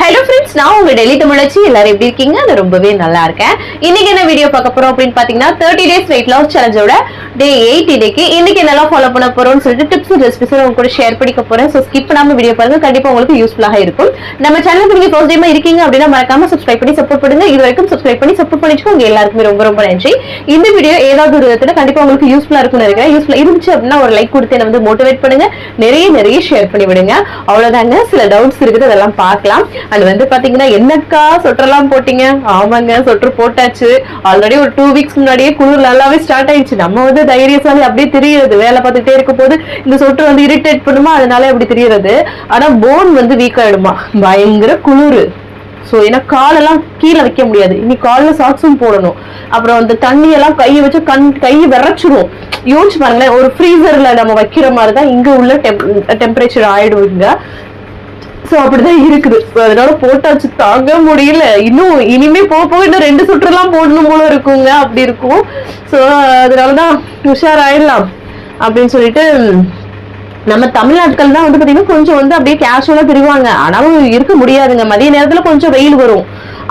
Hello friends, நான் உங்க டெல்லி தமிழச்சி. எல்லாரும் எப்படி இருக்கீங்க? நான் ரொம்பவே நல்லா இருக்கேன். இன்னைக்கு என்ன வீடியோ பார்க்க போறோம் அப்படின்னு பாத்தீங்கன்னா 30 days weight loss சேலஞ்சோட டே 8 இன்னைக்கு என்னெல்லாம் ஃபாலோ பண்ண போறோம்னு சொல்லிட்டு டிப்ஸ் அண்ட் ரெசிபிஸ் உங்க கூட ஷேர் பண்ணிக்க போறேன். ஸோ ஸ்கிப் பண்ணாம வீடியோ பாருங்க, கண்டிப்பா உங்களுக்கு யூஸ்ஃபுல்லாக இருக்கும். நம்ம சேனலுக்கு நீங்க ஃபர்ஸ்ட் டைமா இருக்கீங்க அப்படின்னா மறக்காம சப்ஸ்கிரைப் பண்ணி சப்போர்ட் பண்ணுங்க. இது வரைக்கும் சப்ஸ்கிரைப் பண்ணி சப்போர்ட் பண்ணிச்சுக்கோங்க. எல்லாருக்குமே ரொம்ப ரொம்ப நன்றி. இந்த வீடியோ ஏதாவது ஒரு விதத்துல கண்டிப்பா உங்களுக்கு யூஸ்ஃபுல்லா இருக்கும்னு நினைக்கிறேன். யூஸ்ஃபுல்லா இருந்துச்சு அப்படின்னா ஒரு லைக் கொடுத்து என்ன வந்து மோட்டிவேட் பண்ணுங்க. நிறைய ஷேர் பண்ணி விடுங்க. அவ்வளவுதாங்க. சில டவுட்ஸ் இருக்குது, அதெல்லாம் பார்க்கலாம். அது வந்து பாத்தீங்கன்னா என்னக்கா சொட்டரெல்லாம் போட்டீங்க? ஆமாங்க, சொட்டர் போட்டாச்சு. ஆல்ரெடி ஒரு 2 weeks முன்னாடியே குளிர் நல்லாவே ஸ்டார்ட் ஆயிடுச்சு. நம்ம வந்து தைரியசாலி அப்படியே தெரியுது. வேலை பார்த்துட்டே இருக்கும் போது இந்த சொட்டர் வந்து இரிட்டேட் பண்ணுமா, அதனால அப்படி தெரியுது. ஆனா போன் வந்து வீக் ஆயிடுமா, பயங்கர குளிர். சோ ஏன்னா காலெல்லாம் கீழே வைக்க முடியாது. இனி காலில் சாக்ஸும் போடணும். அப்புறம் அந்த தண்ணியெல்லாம் கையை வச்சு கையை விரைச்சிடும். யோசிச்சு பாருங்களேன், ஒரு ஃப்ரீசர்ல நம்ம வைக்கிற மாதிரிதான் இங்க உள்ள டெம்பரேச்சர் ஆயிடுவீங்க. சோ அப்படிதான் இருக்குது. அதனால போட்டாச்சு, தாங்க முடியல. இனிமே போக இன்னும் 2 சுற்றுலாம் போடணும் போல இருக்குங்க. அப்படி இருக்கும். சோ அதனாலதான் உஷாராயிடலாம் அப்படின்னு சொல்லிட்டு நம்ம தமிழ்நாட்கள் தான் வந்து பாத்தீங்கன்னா கொஞ்சம் வந்து அப்படியே கேஷுவலா தெரிவாங்க. ஆனாலும் இருக்க முடியாதுங்க. மதிய நேரத்துல கொஞ்சம் வெயில் வரும்.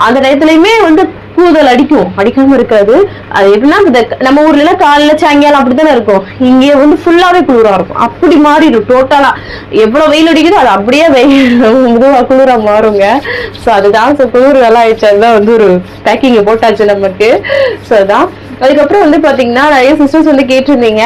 அந்த நேரத்துலயுமே வந்து கூதல் அடிக்காம இருக்காது. அது எப்படின்னா நம்ம ஊர்ல எல்லாம் காலைல சாயங்காலம் அப்படித்தானே இருக்கும். இங்கே வந்து ஃபுல்லாவே குளிரா இருக்கும். அப்படி மாறிடும் டோட்டலா. எவ்வளவு வெயில் அடிக்குதோ அது அப்படியே குளிரா மாறுங்க. சோ அதுதான் குளிர் நல்லா ஆயிடுச்சு. அதுதான் வந்து ஒரு பேக்கிங் போட்டாச்சு நமக்கு. சோ அதான். அதுக்கப்புறம் வந்து பாத்தீங்கன்னா நிறைய சிஸ்டர்ஸ் வந்து கேட்டிருந்தீங்க,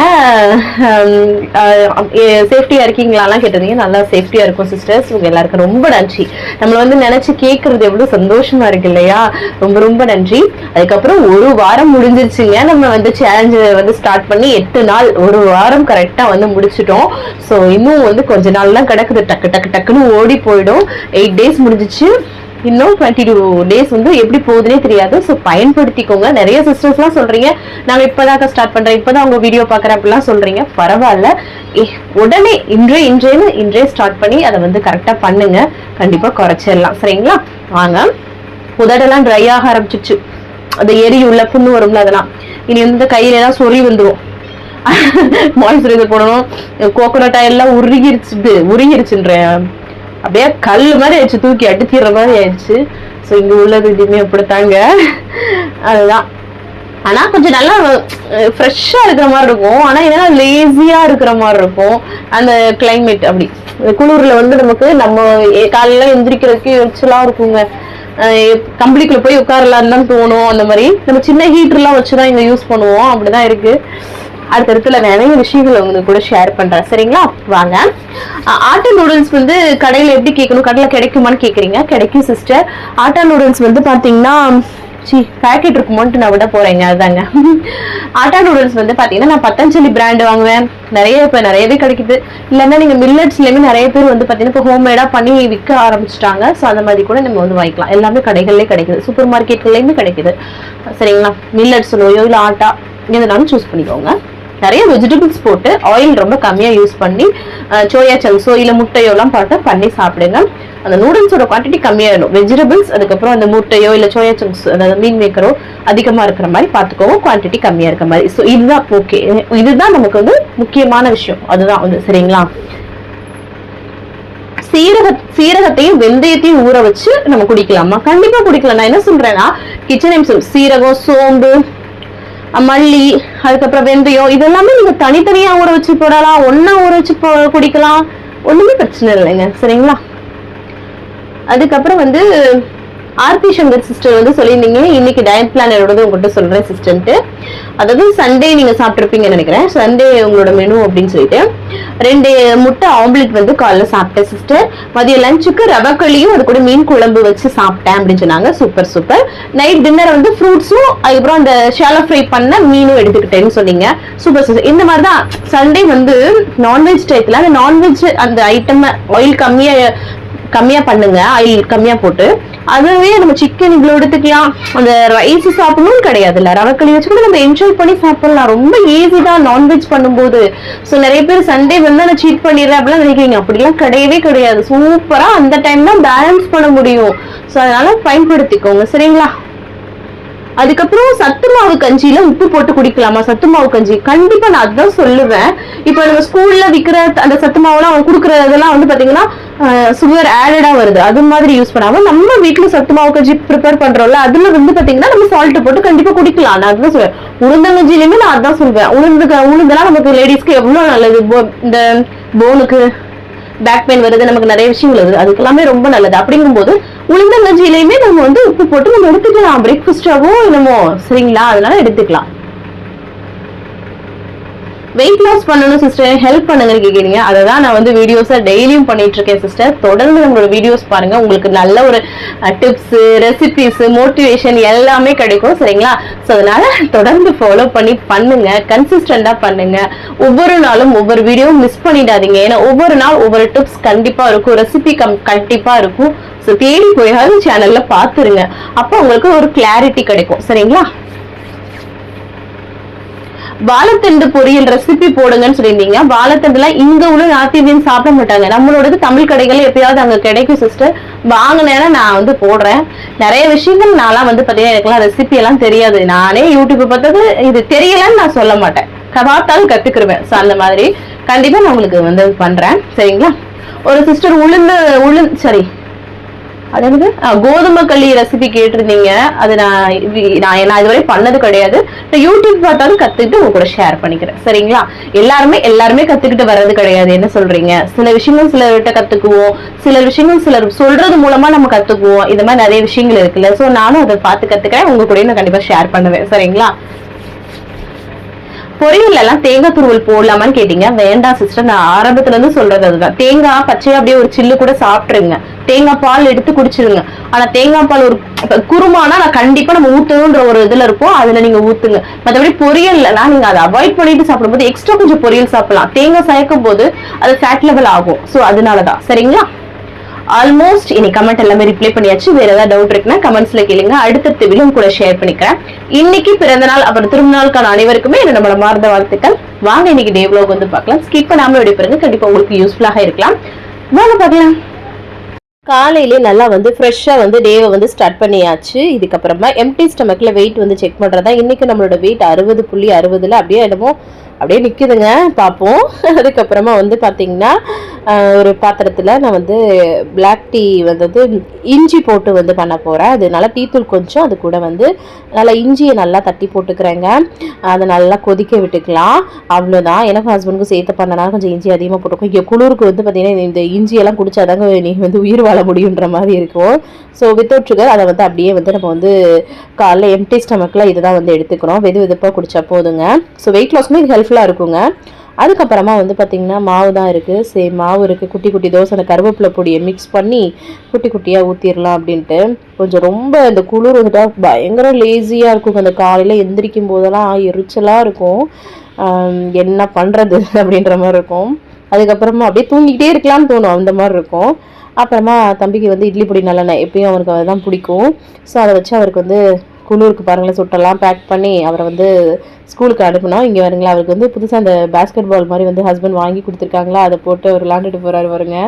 சேஃப்டியா இருக்கீங்களாலாம் கேட்டிருந்தீங்க. நல்லா சேஃப்டியா இருக்கும் சிஸ்டர்ஸ். உங்க எல்லாருக்கும் ரொம்ப நன்றி. நம்மள வந்து நினைச்சு கேட்கறது எவ்வளவு சந்தோஷமா இருக்கு இல்லையா? ரொம்ப ரொம்ப நன்றி. அதுக்கப்புறம் 1 வாரம் முடிஞ்சிருச்சுங்க. நம்ம வந்து சேலஞ்சு வந்து ஸ்டார்ட் பண்ணி 8 நாள், 1 வாரம் கரெக்டா வந்து முடிச்சிட்டோம். சோ இன்னும் வந்து கொஞ்ச நாள் தான் கிடக்குது. டக்குன்னு ஓடி போயிடும். 8 days முடிஞ்சிச்சு. இன்னும் 22 days வந்து எப்படி போகுதுன்னே தெரியாது. ஸோ பயன்படுத்திக்கோங்க. நிறைய சிஸ்டர்ஸ் எல்லாம் சொல்றீங்க, நாங்க இப்பதான் ஸ்டார்ட் பண்றேன், இப்பதான் உங்க வீடியோ பாக்குறேன் அப்படிலாம் சொல்றீங்க. பரவாயில்ல, உடனே இன்றே ஸ்டார்ட் பண்ணி அதை வந்து கரெக்டா பண்ணுங்க. கண்டிப்பா குறைச்சிடலாம். சரிங்களா? வாங்க. உதடெல்லாம் ட்ரை ஆக ஆரம்பிச்சிச்சு. அந்த எரி உள்ள புண்ணு வரும்ல, அதெல்லாம் இனி வந்து கையில எல்லாம் சொறி வந்துடும். மாய்ஸ்சரைசர் போடணும். கோகோனட் ஆயில் எல்லாம் உருகிருச்சுன்றேன். அப்படியே கல் மாதிரி ஆயிடுச்சு, தூக்கி அடிச்சிடுற மாதிரி ஆயிடுச்சு. ஸோ இங்க உள்ளது இதுவுமே அப்படித்தாங்க. அதுதான். ஆனா கொஞ்சம் நல்லா ஃப்ரெஷ்ஷா இருக்கிற மாதிரி இருக்கும். ஆனா என்னன்னா லேசியா இருக்கிற மாதிரி இருக்கும் அந்த கிளைமேட். அப்படி குளிர்ல வந்து நமக்கு நம்ம காலையில எந்திரிக்கிறதுக்கு எரிச்சலா இருக்குங்க. கம்பளிக்குள்ள போய் உட்காரலான்னு தான் தோணும். அந்த மாதிரி நம்ம சின்ன ஹீட்டர் எல்லாம் வச்சுதான் இங்க யூஸ் பண்ணுவோம். அப்படிதான் இருக்கு. அடுத்தடுத்துல நிறைய விஷயங்கள் உங்களுக்கு கூட ஷேர் பண்றேன். சரிங்களா? வாங்க. ஆட்டா நூடுல்ஸ் வந்து கடையில எப்படி கேட்கணும், கடையில கிடைக்குமான்னு கேக்குறீங்க. கிடைக்கும் சிஸ்டர். ஆட்டா நூடுல்ஸ் வந்து பாத்தீங்கன்னா பேக்கெட் இருக்குமோன்ட்டு நான் விட போறேங்க. அதுதாங்க. ஆட்டா நூடுல்ஸ் வந்து பாத்தீங்கன்னா நான் பத்தஞ்சலி பிராண்ட் வாங்குவேன். நிறையவே கிடைக்குது. இல்லைன்னா நீங்க மில்லட்ஸ்லயுமே நிறைய பேர் வந்து பாத்தீங்கன்னா இப்போ ஹோம்மேடா பண்ணி விற்க ஆரம்பிச்சிட்டாங்க. ஸோ அந்த மாதிரி கூட நம்ம வந்து வாங்கிக்கலாம். எல்லாமே கடைகள்லயே கிடைக்குது, சூப்பர் மார்க்கெட்லயுமே கிடைக்குது. சரிங்களா? மில்லட்ஸ் இல்ல ஆட்டா எதுனாலும் சூஸ் பண்ணிக்கோங்க. நிறைய வெஜிடபிள்ஸ் போட்டு ஆயில் ரொம்ப கம்மியா யூஸ் பண்ணி சோயா சங்க்ஸோ இல்ல முட்டையோ எல்லாம் போட்டு பண்ணி சாப்பிடுங்க. அந்த நூடுல்ஸோட குவான்டிட்டி கம்மியாயிடும். வெஜிடபிள்ஸ் அதுக்கப்புறம் அந்த முட்டையோ இல்ல சோயா சங்க்ஸ், அதாவது மீன் மேக்கரோ அதிகமா இருக்கிற மாதிரி பாத்துக்கோங்க. குவான்டிட்டி கம்மியா இருக்க மாதிரி. ஸோ இதுதான் ஓகே. இதுதான் நமக்கு வந்து முக்கியமான விஷயம். அதுதான் வந்து சரிங்களா? சீரகத்தையும் வெந்தயத்தையும் ஊற வச்சு நம்ம குடிக்கலாமா? கண்டிப்பா குடிக்கலாம். நான் என்ன சொல்றேன்னா, கிச்சன் ஐட்டம்ஸ் சீரகம், சோம்பு, மல்லி, அதுக்கப்புறம் வெந்தயம் இதெல்லாமே நீங்க தனித்தனியா ஊற வச்சு போடலாம், ஒன்னா ஊற வச்சு குடிக்கலாம். ஒண்ணுமே பிரச்சனை இல்லைங்க. சரிங்களா? அதுக்கப்புறம் வந்து ஆர்த்தி சங்கர் சிஸ்டர் வந்து சொல்லியிருந்தீங்க, இன்னைக்கு டயட் பிளான் என்னோட உங்கள்கிட்ட சொல்றேன் சிஸ்டர்ன்ட்டு. அதாவது சண்டே நீங்க சாப்பிட்டுருப்பீங்கன்னு நினைக்கிறேன். சண்டே உங்களோட மெனு அப்படின்னு சொல்லிட்டு 2 முட்டை ஆம்லெட் வந்து காலைல சாப்பிட்டேன் சிஸ்டர். மதிய லஞ்சுக்கு ரவக்களியும் அது கூட மீன் குழம்பு வச்சு சாப்பிட்டேன் அப்படின்னு சொன்னாங்க. சூப்பர். நைட் டின்னர் வந்து ஃப்ரூட்ஸும் அதுக்கப்புறம் அந்த ஷாலோ ஃப்ரை பண்ண மீனும் எடுத்துக்கிட்டேன்னு சொன்னீங்க. சூப்பர். இந்த மாதிரிதான் சண்டே வந்து நான்வெஜ் டயத்துல அந்த நான்வெஜ் அந்த ஐட்டம் ஆயில் கம்மியா பண்ணுங்க. ஆயில் கம்மியா போட்டு அதுவே நம்ம சிக்கன் இவ்வளவு எடுத்துக்கலாம். அந்த ரைஸ் சாப்பிடணும் கிடையாது இல்ல, ரவக்களி வச்சு கூட நம்ம என்ஜாய் பண்ணி சாப்பிடலாம். ரொம்ப ஈஸி தான் நான்வெஜ் பண்ணும்போது. சோ நிறைய பேர் சண்டே வந்து நான் சீட் பண்ணிடுறேன் அப்படிலாம் நினைக்கிறீங்க. அப்படிலாம் கிடையவே கிடையாது. சூப்பரா அந்த டைம் தான் பேலன்ஸ் பண்ண முடியும். சோ அதனால பயன்படுத்திக்கோங்க. சரிங்களா? அதுக்கப்புறம் சத்து மாவு கஞ்சியில உப்பு போட்டு குடிக்கலாமா? சத்து மாவு கஞ்சி கண்டிப்பா நான் அதுதான் சொல்லுவேன். இப்ப நம்ம ஸ்கூல்ல விக்கிற அந்த சத்து மாவுலாம் அவங்க குடுக்கறதெல்லாம் வந்து பாத்தீங்கன்னா சுகர் ஆடடா வருது. அது மாதிரி யூஸ் பண்ணாம நம்ம வீட்டுல சத்து மாவு கஞ்சி ப்ரிப்பேர் பண்றோம்ல, அதுல வந்து பாத்தீங்கன்னா நம்ம சால்ட் போட்டு கண்டிப்பா குடிக்கலாம். நான் அதுதான் சொல்லுவேன். உளுந்தங்கஞ்சிலுமே நான் அதான் சொல்வேன். உளுந்தெல்லாம் நமக்கு லேடிஸ்க்கு எவ்வளவு நல்லது. இந்த போனுக்கு பேக் பெயின் வருது, நமக்கு நிறைய விஷயங்கள் வருது, அதுக்கெல்லாமே ரொம்ப நல்லது. அப்படிங்கும்போது உளுந்தங்கஞ்சியிலையுமே நம்ம வந்து உப்பு போட்டு நம்ம எடுத்துக்கலாம், பிரேக்ஃபாஸ்டாவோ என்னமோ, சரிங்களா? அதனால எடுத்துக்கலாம். வெயிட் லாஸ் பண்ணணும் சிஸ்டர், ஹெல்ப் பண்ணுங்க கேக்குறீங்க. அதான் நான் வந்து வீடியோஸா டெய்லியும் பண்ணிட்டு இருக்கேன் சிஸ்டர். தொடர்ந்து நம்மளோட வீடியோஸ் பாருங்க, உங்களுக்கு நல்ல ஒரு டிப்ஸ், ரெசிபிஸ், மோட்டிவேஷன் எல்லாமே கிடைக்கும், சரிங்களா? ஸோ அதனால தொடர்ந்து ஃபாலோ பண்ணி பண்ணுங்க, கன்சிஸ்டண்டா பண்ணுங்க. ஒவ்வொரு நாளும் ஒவ்வொரு வீடியோ மிஸ் பண்ணிடாதீங்க. ஏன்னா ஒவ்வொரு நாள் ஒவ்வொரு டிப்ஸ் கண்டிப்பா இருக்கும், ரெசிபி கண்டிப்பா இருக்கும். ஸோ தேடி போயாவது சேனல்ல பாத்துருங்க, அப்போ உங்களுக்கு ஒரு கிளாரிட்டி கிடைக்கும், சரிங்களா? வாழைத்தண்டு பொரியல் ரெசிபி போடுங்கன்னு சொல்லியிருந்தீங்க. வாழைத்தண்டுலாம் இங்க உள்ள நார்த் இந்தியன் சாப்பிட மாட்டாங்க. நம்மளோட தமிழ் கடைகள் எப்பயாவது அங்க கிடைக்கும் சிஸ்டர். வாங்கினேன்னா நான் வந்து போடுறேன். நிறைய விஷயங்கள் நான்லாம் வந்து பாத்தீங்கன்னா எனக்குலாம் ரெசிபி எல்லாம் தெரியாது. நானே யூடியூப் பார்த்தது இது தெரியலன்னு நான் சொல்ல மாட்டேன், பார்த்தாலும் கத்துக்கிடுவேன். ஸோ அந்த மாதிரி கண்டிப்பா நான் உங்களுக்கு வந்து பண்றேன், சரிங்களா? ஒரு சிஸ்டர் சரி அது என்னது கோதுமை களி ரெசிபி கேட்டிருந்தீங்க. அது நான் இதுவரை பண்ணது கிடையாது. யூடியூப் பார்த்தாலும் கத்துக்கிட்டு உங்க கூட ஷேர் பண்ணிக்கிறேன், சரிங்களா? எல்லாருமே கத்துக்கிட்டு வர்றது கிடையாது, என்ன சொல்றீங்க? சில விஷயங்கள் சிலர்கிட்ட கத்துக்குவோம், சில விஷயங்கள் சிலர் சொல்றது மூலமா நம்ம கத்துக்குவோம். இந்த மாதிரி நிறைய விஷயங்கள் இருக்குல்ல. சோ நானும் அதை பார்த்து கத்துக்கிறேன், உங்க கூட நான் கண்டிப்பா ஷேர் பண்ணுவேன், சரிங்களா? பொரியல் எல்லாம் தேங்காய் துருவல் போடலாமான்னு கேட்டீங்க. வேண்டாம் சிஸ்டர், நான் ஆரம்பத்துல இருந்து சொல்றது அதுதான். தேங்காய் பச்சையா அப்படியே ஒரு சில்லு கூட சாப்பிட்டுருங்க, தேங்காய் பால் எடுத்து குடிச்சிருங்க. ஆனா தேங்காய் பால் ஒரு குருமானா நான் கண்டிப்பா நம்ம ஊத்தணும்ன்ற ஒரு இதுல இருக்கும், அதுல நீங்க ஊத்துங்க. மற்றபடி பொரியல்லாம் நீங்க அதை அவாய்ட் பண்ணிட்டு சாப்பிடும்போது எக்ஸ்ட்ரா கொஞ்சம் பொரியல் சாப்பிடலாம். தேங்காய் சேர்க்கும் போது அது ஃபேட் லெவல் ஆகும். சோ அதனாலதான், சரிங்களா? ஆல்மோஸ்ட் இனி கமெண்ட் எல்லாமே ரிப்ளை பண்ணியாச்சு. வேற ஏதாவது டவுட் இருக்குன்னா கமெண்ட்ஸ்ல கேளுங்க, அடுத்த வீடியோ கூட ஷேர் பண்ணிக்கிறேன். இன்னைக்கு பிறந்த நாள் அப்புறம் திருநாளுக்கான அனைவருக்குமே நம்மளோட மார்ந்த வாழ்த்துக்கள். வாங்க இன்னைக்கு டே vlog வந்து பார்க்கலாம். ஸ்கிப் பண்ணாம வீடியோ பாருங்க, கண்டிப்பா உங்களுக்கு யூஸ்ஃபுல்லாக இருக்கலாம். வாங்க பார்க்கலாம். காலையிலே நல்லா வந்து ஃப்ரெஷ்ஷாக வந்து டேவை வந்து ஸ்டார்ட் பண்ணியாச்சு. இதுக்கப்புறமா எம்டி ஸ்டமக்ல வெயிட் வந்து செக் பண்ணுறதா. இன்னைக்கு நம்மளோட வெயிட் 60.60 அப்படியே என்னமோ அப்படியே நிற்குதுங்க, பார்ப்போம். அதுக்கப்புறமா வந்து பார்த்தீங்கன்னா ஒரு பாத்திரத்தில் நான் வந்து பிளாக் டீ வந்து இஞ்சி போட்டு வந்து பண்ண போகிறேன். அதனால டீ தூள் கொஞ்சம், அது கூட வந்து நல்லா இஞ்சியை நல்லா தட்டி போட்டுக்கிறேங்க. அதை நல்லா கொதிக்க விட்டுக்கலாம், அவ்வளோதான். எனக்கு ஹஸ்பண்டுக்கு சேர்த்து பண்ணனால கொஞ்சம் இஞ்சி அதிகமாக போட்டுக்கும். இங்கே குளிருக்கு வந்து பார்த்தீங்கன்னா இந்த இஞ்சியெல்லாம் குடிச்சாதாங்க நீ வந்து உயிர் வாழ முடியுன்ற மாதிரி இருக்கும். ஸோ வித்தவுட் சுகர் அதை வந்து அப்படியே வந்து நம்ம வந்து காலைல எம்டி ஸ்டமக்கில் இதுதான் வந்து எடுத்துக்கிறோம். வெதுப்பாக குடிச்சா போதுங்க. ஸோ வெயிட் லாஸ்மே இது ஹெல்ப்ஃபுல்லாக இருக்குங்க. அதுக்கப்புறமா வந்து பார்த்திங்கன்னா மாவு தான் இருக்குது, சேம் மாவு இருக்குது. குட்டி குட்டி தோசை அந்த கருவேப்பிலை பொடியை மிக்ஸ் பண்ணி குட்டி குட்டியாக ஊற்றிடலாம் அப்படின்ட்டு. கொஞ்சம் ரொம்ப இந்த குளிர் வந்துட்டா பயங்கர லேசியாக இருக்கும். அந்த காலையில் எந்திரிக்கும் போதெல்லாம் எரிச்சலாக இருக்கும், என்ன பண்ணுறது அப்படின்ற மாதிரி இருக்கும். அதுக்கப்புறமா அப்படியே தூங்கிக்கிட்டே இருக்கலாம்னு தோணும், அந்த மாதிரி இருக்கும். அப்புறமா தம்பிக்கு வந்து இட்லி பொடி நல்லெண்ணெய் எப்பயும் அவருக்கு அதுதான் பிடிக்கும். ஸோ அதை வச்சு அவருக்கு வந்து குளிருக்கு பாருங்களேன் சுட்டெல்லாம் பேக் பண்ணி அவரை வந்து ஸ்கூலுக்கு அனுப்பினோம். இங்கே வருங்களா, அவருக்கு வந்து புதுசாக அந்த பேஸ்கெட் பால் மாதிரி வந்து ஹஸ்பண்ட் வாங்கி கொடுத்துருக்காங்களா, அதை போட்டு அவர் விளாண்டுட்டு போகிறாரு வருங்க.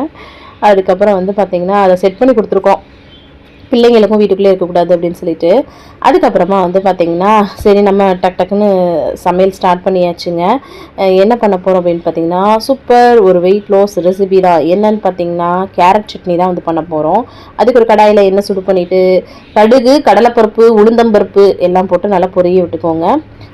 அதுக்கப்புறம் வந்து பார்த்திங்கன்னா அதை செட் பண்ணி கொடுத்துருக்கோம், பிள்ளைங்களுக்கும் வீட்டுக்குள்ளே இருக்கக்கூடாது அப்படின்னு சொல்லிட்டு. அதுக்கப்புறமா வந்து பார்த்திங்கன்னா சரி நம்ம டக்குன்னு சமையல் ஸ்டார்ட் பண்ணியாச்சுங்க. என்ன பண்ண போகிறோம் அப்படின்னு பார்த்திங்கன்னா சூப்பர் ஒரு வெயிட் லாஸ் ரெசிபி தான். என்னன்னு பார்த்திங்கன்னா கேரட் சட்னி தான் வந்து பண்ண போகிறோம். அதுக்கு ஒரு கடாயில் எண்ணெய் சுடு பண்ணிவிட்டு கடுகு, கடலைப்பருப்பு, உளுந்தம்பருப்பு எல்லாம் போட்டு நல்லா பொரிய விட்டுக்கோங்க.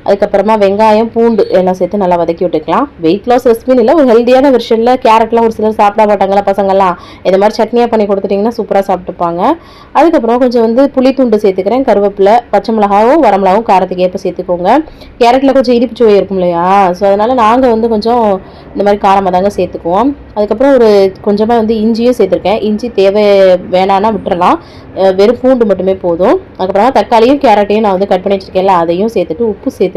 அதுக்கப்புறமா வெங்காயம், பூண்டு எல்லாம் சேர்த்து நல்லா வதக்கி விட்டுக்கலாம். வெயிட் லாஸ் ரெசிபின்னு இல்லை, ஒரு ஹெல்த்தியான வெர்ஷனில். கேரட்லாம் ஒரு சிலர் சாப்பிட மாட்டாங்களா பசங்கள்லாம், இந்த மாதிரி சட்னியாக பண்ணி கொடுத்துட்டிங்கன்னா சூப்பராக சாப்பிட்டுப்பாங்க. அதுக்கப்புறம் கொஞ்சம் வந்து புளி துண்டு சேர்த்துக்கிறேன், கருவேப்பிலை, பச்சை மிளகாவும் வரமிளகாவும் காரத்துக்கு ஏற்ப சேர்த்துக்கோங்க. கேரட்டில் கொஞ்சம் இனிப்பு சுவை இருக்கும் இல்லையா, ஸோ அதனால் நாங்கள் வந்து கொஞ்சம் இந்த மாதிரி காரமாக தாங்க சேர்த்துக்குவோம். அதுக்கப்புறம் ஒரு கொஞ்சமாக வந்து இஞ்சியும் சேர்த்துருக்கேன். இஞ்சி தேவை வேணான்னா விட்டுறலாம், வெறும் பூண்டு மட்டுமே போதும். அதுக்கப்புறமா தக்காளியும் கேரட்டையும் நான் வந்து கட் பண்ணி வச்சுருக்கேன்ல, அதையும் சேர்த்துட்டு உப்பு சேர்த்துட்டு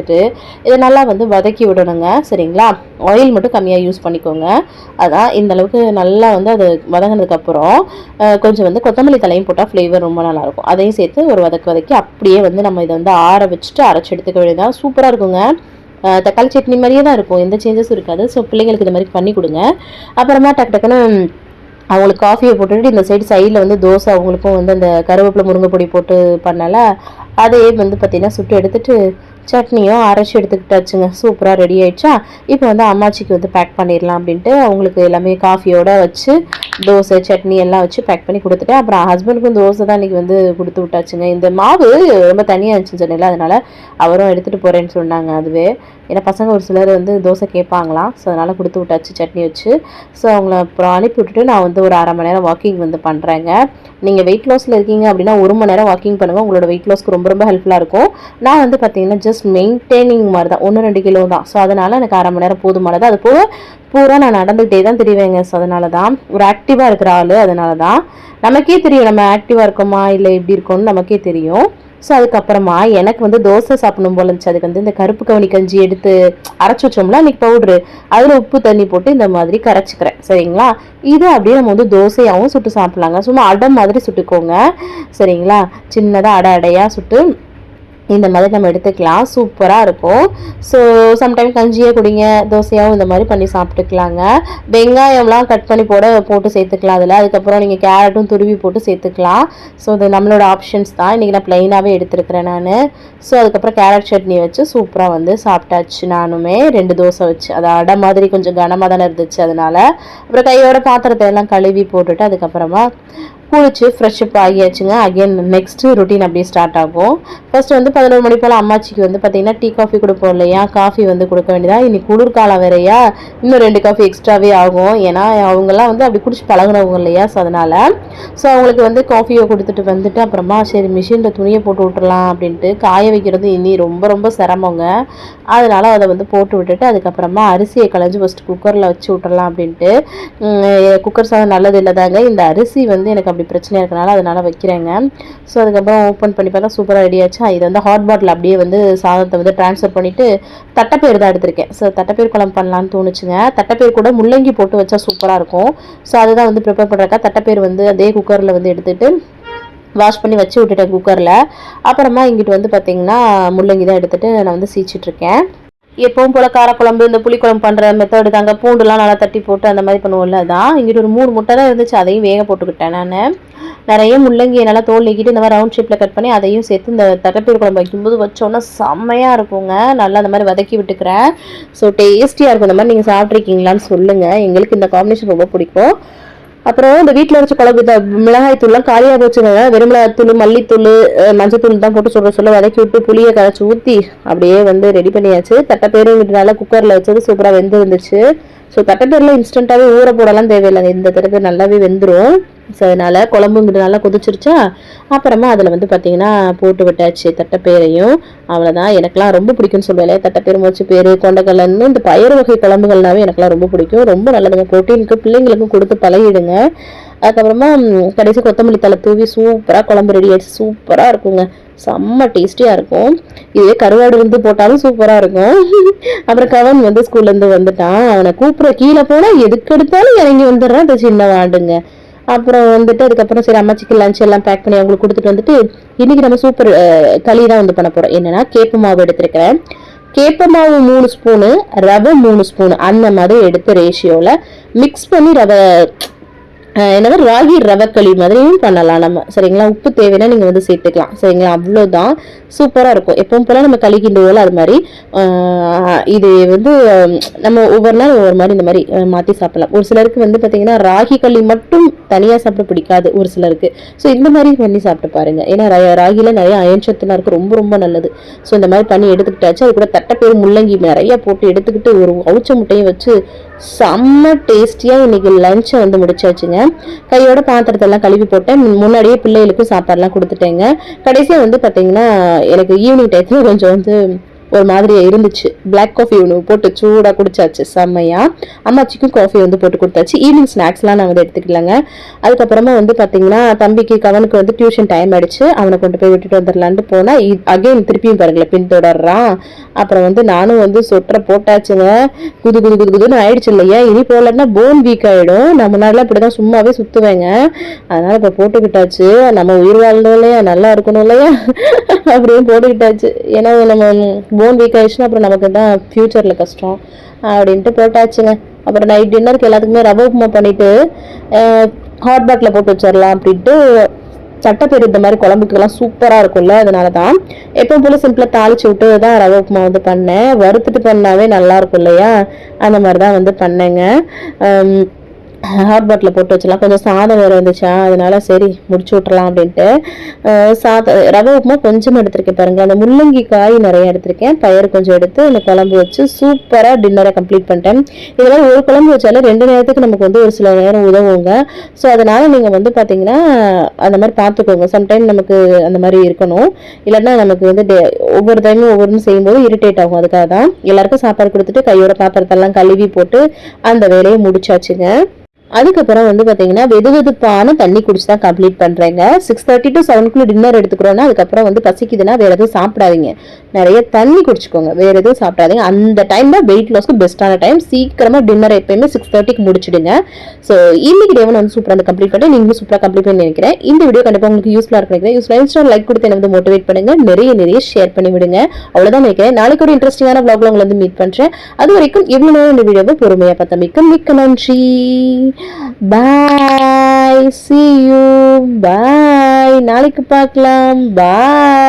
இதை நல்லா வந்து வதக்கி விடணுங்க, சரிங்களா? ஆயில் மட்டும் கம்மியாக யூஸ் பண்ணிக்கோங்க. அதான் இந்த அளவுக்கு நல்லா வந்து அது வதங்கினதுக்கப்புறம் கொஞ்சம் வந்து கொத்தமல்லி தலையும் போட்டால் ஃப்ளேவர் ரொம்ப நல்லாயிருக்கும். அதையும் சேர்த்து ஒரு வதக்கி அப்படியே வந்து நம்ம இதை வந்து ஆற வச்சுட்டு அரைச்சி எடுத்துக்க வேண்டியதான். சூப்பராக இருக்குங்க, தக்காளி சட்னி மாதிரியே தான் இருக்கும், எந்த சேஞ்சஸும் இருக்காது. ஸோ பிள்ளைங்களுக்கு இந்த மாதிரி பண்ணி கொடுங்க. அப்புறமா டக்குன்னு அவங்களுக்கு காஃபியை போட்டுட்டு இந்த சைடில் வந்து தோசை, அவங்களுக்கும் வந்து அந்த கருவேப்பிலை முருங்கை பொடி போட்டு பண்ணல அதையே வந்து பார்த்திங்கன்னா சுட்டு எடுத்துகிட்டு சட்னியும் அரைச்சி எடுத்துக்கிட்டாச்சுங்க. சூப்பராக ரெடி ஆயிடுச்சா. இப்போ வந்து அம்மாச்சிக்கு வந்து பேக் பண்ணிடலாம் அப்படின்ட்டு அவங்களுக்கு எல்லாமே காஃபியோட வச்சு தோசை சட்னி எல்லாம் வச்சு பேக் பண்ணி கொடுத்துட்டேன். அப்புறம் ஹஸ்பண்டுக்கும் தோசை தான் இன்றைக்கி வந்து கொடுத்து விட்டாச்சுங்க. இந்த மாவு ரொம்ப தனியாக இருந்துச்சு சொன்னேன்ல, அதனால் அவரும் எடுத்துகிட்டு போகிறேன்னு சொன்னாங்க. அதுவே ஏன்னா பசங்க ஒரு சிலர் வந்து தோசை கேட்பாங்களாம். ஸோ அதனால் கொடுத்து விட்டாச்சு சட்னி வச்சு. ஸோ அவங்கள அப்புறம் அனுப்பி விட்டுட்டு நான் வந்து ஒரு 1/2 மணி நேரம் வாக்கிங் வந்து பண்ணுறேங்க. நீங்கள் வெயிட் லாஸில் இருக்கீங்க அப்படின்னா 1 மணி நேரம் வாக்கிங் பண்ணுங்கள். உங்களோட வெயிட் லாஸ்க்கு ரொம்ப ரொம்ப ஹெல்ப்ஃபுல்லாக இருக்கும். நான் வந்து பார்த்தீங்கன்னா ஜஸ்ட் மெயின்டைனிங் மாதிரி தான், 1-2 கிலோ தான். ஸோ அதனால் எனக்கு 1/2 மணி நேரம் போதுமானது. அது போக பூரா நான் நடந்துகிட்டே தான் தெரிவேங்க. ஸோ அதனால தான் ஒரு ஆக்டிவாக இருக்கிற ஆள். அதனால தான் நமக்கே தெரியும் நம்ம ஆக்டிவாக இருக்கோமா இல்லை எப்படி இருக்கோம்னு நமக்கே தெரியும். ஸோ அதுக்கப்புறமா எனக்கு வந்து தோசை சாப்பிடணும் போல இருந்துச்சு. அதுக்கு வந்து இந்த கருப்பு கவுனி கஞ்சி எடுத்து அரைச்சி வச்சோம்ல அன்றைக்கி பவுட்ரு, அதில் உப்பு தண்ணி போட்டு இந்த மாதிரி கரைச்சிக்கிறேன். சரிங்களா. இது அப்படியே நம்ம வந்து தோசையாகவும் சுட்டு சாப்பிட்லாங்க. சும்மா அடை மாதிரி சுட்டுக்கோங்க. சரிங்களா. சின்னதாக அடையாக சுட்டு இந்த மாதிரி நம்ம எடுத்துக்கலாம். சூப்பராக இருக்கும். ஸோ சம்டைம் கஞ்சியே குடிங்க, தோசையாகவும் இந்த மாதிரி பண்ணி சாப்பிட்டுக்கலாங்க. வெங்காயம்லாம் கட் பண்ணி போட்டு சேர்த்துக்கலாம் அதில். அதுக்கப்புறம் நீங்கள் கேரட்டும் துருவி போட்டு சேர்த்துக்கலாம். ஸோ இது நம்மளோட ஆப்ஷன்ஸ் தான். இன்றைக்கி நான் ப்ளைனாகவே எடுத்துருக்கிறேன் நான். ஸோ அதுக்கப்புறம் கேரட் சட்னி வச்சு சூப்பராக வந்து சாப்பிட்டாச்சு. நானுமே 2 தோசை வச்சு, அது அடை மாதிரி கொஞ்சம் கனமாக தானே இருந்துச்சு. அதனால் அப்புறம் கையோட பாத்திரத்தை எல்லாம் கழுவி போட்டுட்டு அதுக்கப்புறமா குளிச்சு ஃப்ரெஷ்அப் ஆகியாச்சுங்க. அகெயின் நெக்ஸ்ட்டு ரொட்டீன் அப்படியே ஸ்டார்ட் ஆகும். ஃபர்ஸ்ட் வந்து 11 மணி போல் அம்மாச்சிக்கு வந்து பார்த்திங்கன்னா டீ காஃபி கொடுப்போம் இல்லையா, காஃபி வந்து கொடுக்க வேண்டியதா. இன்னைக்கு குளிர்காலம் வேறையா, இன்னும் 2 காஃபி எக்ஸ்ட்ராவே ஆகும். ஏன்னா அவங்கெல்லாம் வந்து அப்படி குடிச்சு பழகினவங்க இல்லையா. ஸோ அதனால் அவங்களுக்கு வந்து காஃபியை கொடுத்துட்டு வந்துட்டு அப்புறமா சரி மிஷினில் துணியை போட்டு விட்டுறலாம் அப்படின்ட்டு காய வைக்கிறது இனி ரொம்ப ரொம்ப சிரமங்க. அதனால் அதை வந்து போட்டு விட்டுட்டு அதுக்கப்புறமா அரிசியை களைஞ்சி ஃபஸ்ட்டு குக்கரில் வச்சு விட்டுறலாம் அப்படின்ட்டு. குக்கர் சாதம் நல்லது இல்லை தாங்க. இந்த அரிசி வந்து எனக்கு அப்படி பிரச்சனையாக இருக்கனால அதனால் வைக்கிறேங்க. ஸோ அதுக்கப்புறம் ஓப்பன் பண்ணி பார்த்தா சூப்பராக ரெடி ஆச்சு. இது வந்து ஹாட் பாட்டில் அப்படியே வந்து சாதத்தை வந்து ட்ரான்ஸ்ஃபர் பண்ணிவிட்டு தட்டைப்பயிர் தான் எடுத்திருக்கேன். ஸோ தட்டைப்பயிர் குழம்பு பண்ணலான்னு தோணுச்சுங்க. தட்டைப்பயிர் கூட முள்ளங்கி போட்டு வச்சா சூப்பராக இருக்கும். ஸோ அதுதான் வந்து ப்ரிப்பேர் பண்ணுறக்கா தட்டைப்பயிர் வந்து அதே குக்கரில் வந்து எடுத்துகிட்டு வாஷ் பண்ணி வச்சு விட்டுட்டேன் குக்கரில். அப்புறமா இங்கிட்டு வந்து பார்த்திங்கன்னா முள்ளங்கி தான் எடுத்துகிட்டு நான் வந்து சீச்சிட்ருக்கேன். எப்பவும் போல் காரக்குழம்பு இந்த புளிக்குழம்பு பண்ணுற மெத்தடு தாங்க. பூண்டுலாம் நல்லா தட்டி போட்டு அந்த மாதிரி பண்ணுவோம்ல. அதான் இங்கிட்ட ஒரு 3 முட்டை தான் இருந்துச்சு. அதையும் வேக போட்டுக்கிட்டேன் நான். நிறைய முள்ளங்கியை நல்லா தோல் நீக்கிட்டு இந்த மாதிரி ரவுண்ட் ஷேப்பில் கட் பண்ணி அதையும் சேர்த்து இந்த தட்டைப்பயிர் குழம்பு வைக்கும்போது வச்சோன்னா செம்மையாக இருக்குங்க. நல்லா அந்த மாதிரி வதக்கி விட்டுக்கிறேன். ஸோ டேஸ்டியாக இருக்கும். இந்த மாதிரி நீங்கள் சாப்பிட்ருக்கீங்களான்னு சொல்லுங்கள். எங்களுக்கு இந்த காம்பினேஷன் ரொம்ப பிடிக்கும். அப்புறம் இந்த வீட்டில் வச்ச குழம்பு இந்த மிளகாய் தூள்லாம் காலியாக போச்சுங்க. வெறும் மிளகாய்த்தூள் மல்லித்தூள் மஞ்சத்தூள் தான் போட்டு சொல்ல வதக்கி விட்டு புளியை கரைச்சி ஊற்றி அப்படியே வந்து ரெடி பண்ணியாச்சு. தட்டைப்பயிரும் நல்லா குக்கரில் வச்சது சூப்பராக வெந்துருந்துச்சு. ஸோ தட்டைப்பயிரில் இன்ஸ்டண்ட்டாகவே ஊற போடலாம் தேவையில்லைங்க. இந்த தட்டைப்பயிர் நல்லாவே வெந்துடும். ஸோ அதனால் குழம்புங்கிட்ட நல்லா கொதிச்சிருச்சா. அப்புறமா அதில் வந்து பார்த்திங்கன்னா போட்டு விட்டாச்சு தட்டைப்பயிரையும். அவ்வளோதான். எனக்குலாம் ரொம்ப பிடிக்கும்னு சொல்லுவேன். தட்டைப்பயிர் மொச்சு பேர் கொண்டக்கடலைன்னு இந்த பயிறு வகை குழம்புகள்னாவே எனக்குலாம் ரொம்ப பிடிக்கும். ரொம்ப நல்லதுங்க. ப்ரோட்டீனுக்கு பிள்ளைங்களுக்கும் கொடுத்து பழகிடுங்க. அதுக்கப்புறமா கடைசி கொத்தமல்லி தலை தூவி சூப்பராக குழம்பு ரெடி ஆகிடுச்சு. சூப்பராக இருக்குங்க. செம்ம டேஸ்டியாக இருக்கும். இதே கருவாடு வந்து போட்டாலும் சூப்பராக இருக்கும். அப்புறம் கவன் வந்து ஸ்கூல்லேருந்து வந்துட்டான். அவனை கூப்பிட்ற கீழே போனால் எதுக்கு எடுத்தாலும் இறங்கி வந்துடுறான் அந்த சின்ன வாண்டுங்க. அப்புறம் வந்துட்டு அதுக்கப்புறம் சரி அம்மாச்சிக்கு லஞ்ச் எல்லாம் பேக் பண்ணி அவங்களுக்கு கொடுத்துட்டு வந்துட்டு இன்றைக்கி நம்ம சூப்பர் களி தான் வந்து பண்ண போகிறோம். என்னென்னா கேப்ப மாவு எடுத்துருக்கிறேன். கேப்ப மாவு 3 ஸ்பூனு, ரவை 3 ஸ்பூனு அந்த மாதிரி எடுத்து ரேஷியோவில் மிக்ஸ் பண்ணி என்னது ராகி ரவைக்களி மாதிரியும் பண்ணலாம் நம்ம. சரிங்களா. உப்பு தேவைன்னா நீங்கள் வந்து சேர்த்துக்கலாம். சரிங்களா. அவ்வளோதான். சூப்பராக இருக்கும். எப்பவும் போல் நம்ம களி கிண்டுவோம்ல அது மாதிரி. இது வந்து நம்ம ஒவ்வொரு நாள் ஒவ்வொரு மாதிரி இந்த மாதிரி மாற்றி சாப்பிடலாம். ஒரு சிலருக்கு வந்து பார்த்திங்கன்னா ராகி களி மட்டும் தனியாக சாப்பிட பிடிக்காது ஒரு சிலருக்கு. ஸோ இந்த மாதிரி பண்ணி சாப்பிட்டு பாருங்கள். ஏன்னா ராகியில் நிறைய அயன் சத்துலாம் இருக்குது. ரொம்ப ரொம்ப நல்லது. ஸோ இந்த மாதிரி பண்ணி எடுத்துக்கிட்டாச்சு. அது கூட தட்டைப்பயிர் முள்ளங்கி நிறைய போட்டு எடுத்துக்கிட்டு ஒரு அவிச்ச முட்டையும் வச்சு செம்ம டேஸ்டியாக இன்றைக்கி லஞ்சை வந்து முடிச்சாச்சுங்க. கையோட பாத்திரத்தெல்லாம் கழுவி போட்டேன். முன்னாடியே பிள்ளைகளுக்கும் சாப்பாடுலாம் கொடுத்துட்டேங்க. கடைசியாக வந்து பார்த்திங்கன்னா எனக்கு ஈவினிங் டயத்தில் கொஞ்சம் வந்து ஒரு மாதிரி இருந்துச்சு. பிளாக் காஃபி ஒன்று போட்டு சூடாக குடிச்சாச்சு செம்மையாக. அம்மாச்சிக்கும் காஃபி வந்து போட்டு கொடுத்தாச்சு. ஈவினிங் ஸ்நாக்ஸ்லாம் நான் வந்து எடுத்துக்கலாங்க. அதுக்கப்புறமா வந்து பார்த்திங்கன்னா தம்பிக்கு கவனுக்கு வந்து டியூஷன் டைம் ஆகிடுச்சு. அவனை கொண்டு போய் விட்டுட்டு வந்துடலான்ட்டு போனால் அகைன் திருப்பியும் பாருங்களேன் பின்தொடர்றான். அப்புறம் வந்து நானும் வந்து சொட்டரை போட்டாச்சுங்க. குது குது குது குதுன்னு ஆயிடுச்சு இல்லையா. இனி போகலன்னா போன் வீக் ஆகிடும். நான் முன்னாடிலாம் இப்படி தான் சும்மாவே சுற்றுவேங்க. அதனால் இப்போ போட்டுக்கிட்டாச்சு. நம்ம உயிர் வாழணும் இல்லையா, நல்லா இருக்கணும் இல்லையா, அப்படியும் போட்டுக்கிட்டாச்சு. ஏன்னா நம்ம போன் வீக் ஆகிடுச்சுன்னா அப்புறம் நமக்கு தான் ஃப்யூச்சரில் கஷ்டம் அப்படின்ட்டு போட்டாச்சுங்க. அப்புறம் நைட் டின்னருக்கு எல்லாத்துக்குமே ரவை உப்புமா பண்ணிவிட்டு ஹாட் பேக்கில் போட்டு வச்சிடலாம் அப்படின்ட்டு சட்டப்பேர் இந்த மாதிரி குழம்புக்கெல்லாம் சூப்பராக இருக்கும்ல, அதனால தான் எப்பவும் போல சிம்பிளாக தாளிச்சு விட்டு தான் ரவை உப்புமா வந்து பண்ணேன். வறுத்துட்டு பண்ணாவே நல்லா இருக்கும் இல்லையா, அந்த மாதிரி தான் வந்து பண்ணேங்க. ஹாட் பாட்டில் போட்டு வச்சலாம். கொஞ்சம் சாதம் வேறு இருந்துச்சா, அதனால சரி முடிச்சு விட்றலாம் அப்படின்ட்டு ரவை உப்புமா கொஞ்சம் எடுத்திருக்கேன் பாருங்க. அந்த முள்ளங்கி காய் நிறைய எடுத்திருக்கேன், பயிர் கொஞ்சம் எடுத்து அந்த குழம்பு வச்சு சூப்பராக டின்னரை கம்ப்ளீட் பண்ணிட்டேன். இதெல்லாம் ஒரு குழம்பு வச்சாலும் 2 நேரத்துக்கு நமக்கு வந்து ஒரு சில நேரம் உதவுங்க. ஸோ அதனால நீங்கள் வந்து பார்த்தீங்கன்னா அந்த மாதிரி பார்த்துக்கோங்க. சம்டைம் நமக்கு அந்த மாதிரி இருக்கணும், இல்லைன்னா நமக்கு வந்து ஒவ்வொரு டைமும் ஒவ்வொரு செய்யும்போது இரிட்டேட் ஆகும். அதுக்காக தான் எல்லாருக்கும் சாப்பாடு கொடுத்துட்டு கையோட பாத்திரத்தெல்லாம் கழுவி போட்டு அந்த வேலையை முடிச்சாச்சுங்க. அதுக்கப்புறம் வந்து பார்த்தீங்கன்னா வெதுவெதுப்பான தண்ணி குடிச்சு தான் கம்ப்ளீட் பண்ணுறேங்க. 6:30 to 7 டின்னர் எடுத்துக்கிறோன்னா அதுக்கப்புறம் வந்து பசிக்குதுன்னா வேறு எதுவும் சாப்பிடாதீங்க, நிறைய தண்ணி குடிச்சுக்கோங்க, வேறு எதுவும் சாப்பிடாதீங்க. அந்த டைம் தான் வெயிட் லாஸ்க்கு பெஸ்ட்டான டைம். சீக்கிரமாக டின்னர் எப்பயுமே 6:30 முடிச்சிடுங்க. ஸோ இன்னைக்கு டேவன் வந்து சூப்பராக வந்து கம்ப்ளீட் பண்ணி நீங்களும் சூப்பராக கம்ப்ளீட் பண்ணி நினைக்கிறேன். இந்த வீடியோ கண்டிப்பாக உங்களுக்கு யூஸ்ஃபுல்லாக நினைக்கிறேன். யூஸ்ஃபுல்லாக லைக் கொடுத்து என்ன வந்து மோட்டிவேட் பண்ணுங்க, நிறைய ஷேர் பண்ணி விடுங்க. அவ்வளோதான் நினைக்கிறேன். நாளைக்கு ஒரு இன்ட்ரெஸ்டிங்கான vlogல உங்களை வந்து மீட் பண்ணுறேன். அது வரைக்கும் இவ்வளோ நேரம் இந்த வீடியோவை பொறுமையாக பார்த்த மிக்க நன்றி. Bye. See you. Bye. நாளைக்கு பார்க்கலாம். Bye.